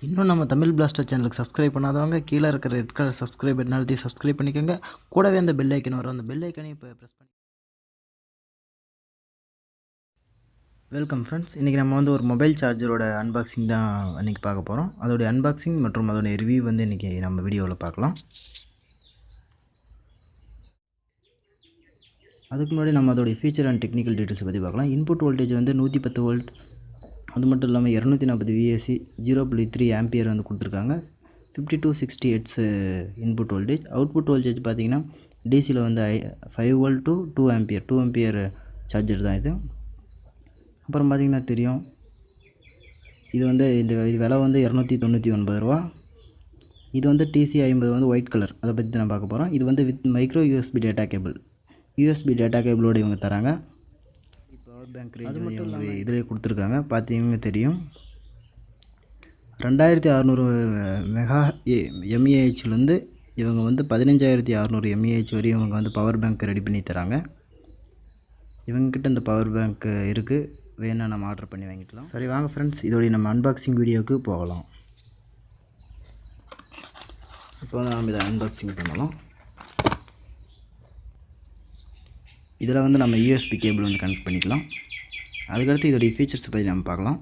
இன்னும் நம்ம தமிழ் பிளாஸ்டர் சேனலுக்கு சப்ஸ்கிரைப் பண்ணாதவங்க கீழே இருக்கிற ரெட் கலர் சப்ஸ்கிரைப் பட்டன் அழுத்தி சப்ஸ்கிரைப் பண்ணிக்கோங்க. கூடவே அந்த பெல் ஐக்கன் வரும், அந்த பெல் ஐக்கனையும் இப்போ ப்ரெஸ் பண்ணி. Welcome friends. இன்றைக்கி நம்ம வந்து ஒரு மொபைல் சார்ஜரோட அன்பாக்சிங் தான் இன்றைக்கி பார்க்க போகிறோம். அதோடைய அன்பாக்சிங் மற்றும் அதோடைய ரிவ்யூ வந்து இன்றைக்கி நம்ம வீடியோவில் பார்க்கலாம். அதுக்கு முன்னாடி நம்ம அதோடைய ஃபீச்சர் அண்ட் டெக்னிக்கல் டீட்டெயில்ஸை பற்றி பார்க்கலாம். இன்புட் வோல்டேஜ் வந்து 110 வோல்ட், அது மட்டும் இல்லாமல் 240 விஏசி, 0.3 ஆம்பியர் வந்து கொடுத்துருக்காங்க. 5260 hertz input voltage. Output voltage பார்த்திங்கன்னா டிசியில் வந்து 5 volt to 2 ampere, 2 ampere charger தான் இது. அப்புறம் பார்த்திங்கன்னா தெரியும், இது வந்து இது விலை வந்து 299 ரூபா. இது வந்து TC50 வந்து ஒயிட் கலர், அதை பற்றி தான் பார்க்க போகிறோம். இது வந்து with micro USB data cable, USB data கேபிளோடு இவங்க தராங்க. பவர் பேங்க் ரேஞ்ச் மட்டும் இவங்க இதிலே கொடுத்துருக்காங்க. பார்த்தீங்கன்னா தெரியும், 2600 மெகா எம்ஏஹெச்லேருந்து இவங்க வந்து 15600 எம்ஏஹெச் வரையும் இவங்க வந்து பவர் பேங்க் ரெடி பண்ணி தராங்க. இவங்கக்கிட்ட இந்த பவர் பேங்க் இருக்குது, வேணா நம்ம ஆர்டர் பண்ணி வாங்கிக்கலாம். சரி வாங்க ஃப்ரெண்ட்ஸ், இதோடைய நம்ம அன்பாக்சிங் வீடியோவுக்கு போகலாம். இப்போ வந்து நம்ம இதை அன்பாக்சிங் பண்ணலாம். இதில் வந்து நம்ம யூஎஸ்பி கேபிள் வந்து கனெக்ட் பண்ணிக்கலாம். அதுக்கடுத்து இதோடைய ஃபீச்சர்ஸை பற்றி நம்ம பார்க்கலாம்.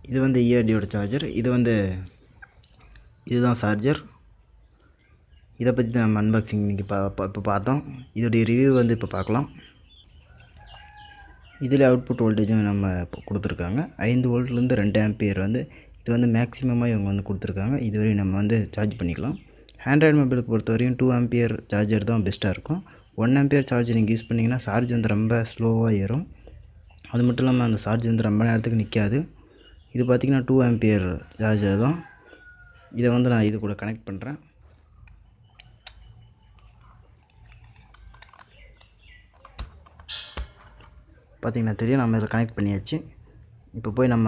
இது வந்து இஆர்டியோட சார்ஜர். இதுதான் சார்ஜர். இதை பற்றி தான் நம்ம அன்பாக்சிங் இன்றைக்கி இப்போ பார்த்தோம். இதோடைய ரிவ்யூ வந்து இப்போ பார்க்கலாம். இதில் அவுட்புட் வோல்டேஜும் நம்ம இப்போ கொடுத்துருக்காங்க. 5 வோல்ட்லேருந்து 2 ஆம்பியர் வந்து இது வந்து மேக்ஸிமமாக இவங்க வந்து கொடுத்துருக்காங்க. இதுவரையும் நம்ம வந்து சார்ஜ் பண்ணிக்கலாம். ஆண்ட்ராய்டு மொபைலுக்கு பொறுத்தவரையும் 2 ஆம்பியர் சார்ஜர் தான் பெஸ்ட்டாக இருக்கும். 1 ஆம்பியர் சார்ஜர் நீங்கள் யூஸ் பண்ணிங்கன்னா சார்ஜ் வந்து ரொம்ப ஸ்லோவாக ஏறும். அது மட்டும் இல்லாமல் அந்த சார்ஜ் வந்து ரொம்ப நேரத்துக்கு நிற்காது. இது பார்த்திங்கன்னா 2 ஆம்பியர் சார்ஜர் தான். இதை வந்து நான் இது கூட கனெக்ட் பண்ணுறேன். பார்த்திங்கன்னா தெரியும், நம்ம இதில் கனெக்ட் பண்ணியாச்சு. இப்போ போய் நம்ம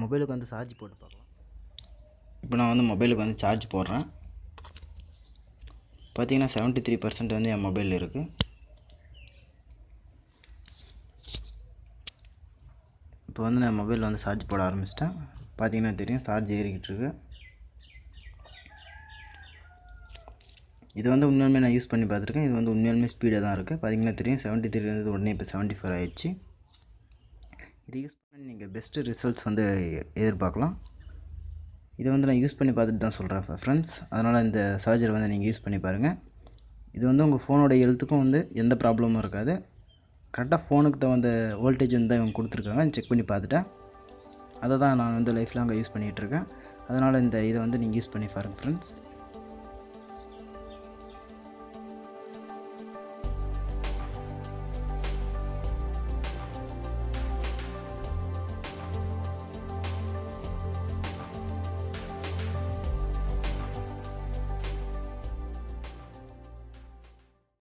மொபைலுக்கு வந்து சார்ஜ் போட்டு பார்க்கலாம். இப்போ நான் வந்து மொபைலுக்கு வந்து சார்ஜ் போடுறேன். பார்த்திங்கன்னா 73% வந்து என் மொபைலில் இருக்குது. இப்போ வந்து நான் மொபைலில் வந்து சார்ஜ் போட ஆரம்பிச்சிட்டேன். பார்த்திங்கன்னா தெரியும், சார்ஜ் ஏறிக்கிட்டு இருக்கு. இது வந்து உண்மையுமே நான் யூஸ் பண்ணி பார்த்துருக்கேன். இது வந்து உண்மையுமே ஸ்பீடாக தான் இருக்குது. பார்த்திங்கன்னா தெரியும், 73 உடனே இப்போ 74 ஆயிடுச்சு. இது யூஸ் பண்ணி நீங்கள் பெஸ்ட்டு ரிசல்ட்ஸ் வந்து எதிர்பார்க்கலாம். இதை வந்து நான் யூஸ் பண்ணி பார்த்துட்டு தான் சொல்கிறேன் ஃப்ரெண்ட்ஸ். அதனால் இந்த சார்ஜர் வந்து நீங்கள் யூஸ் பண்ணி பாருங்கள். இது வந்து உங்கள் ஃபோனோட ஹெல்த்துக்கும் வந்து எந்த ப்ராப்ளமும் இருக்காது. கரெக்டாக ஃபோனுக்கு தகுந்த வோல்டேஜ் வந்து இவங்க கொடுத்துருக்காங்க. செக் பண்ணி பார்த்துட்டேன். அதை தான் நான் வந்து லைஃப் லாங்காக யூஸ் பண்ணிகிட்ருக்கேன். அதனால் இந்த இதை வந்து நீங்கள் யூஸ் பண்ணி பாருங்கள் ஃப்ரெண்ட்ஸ்.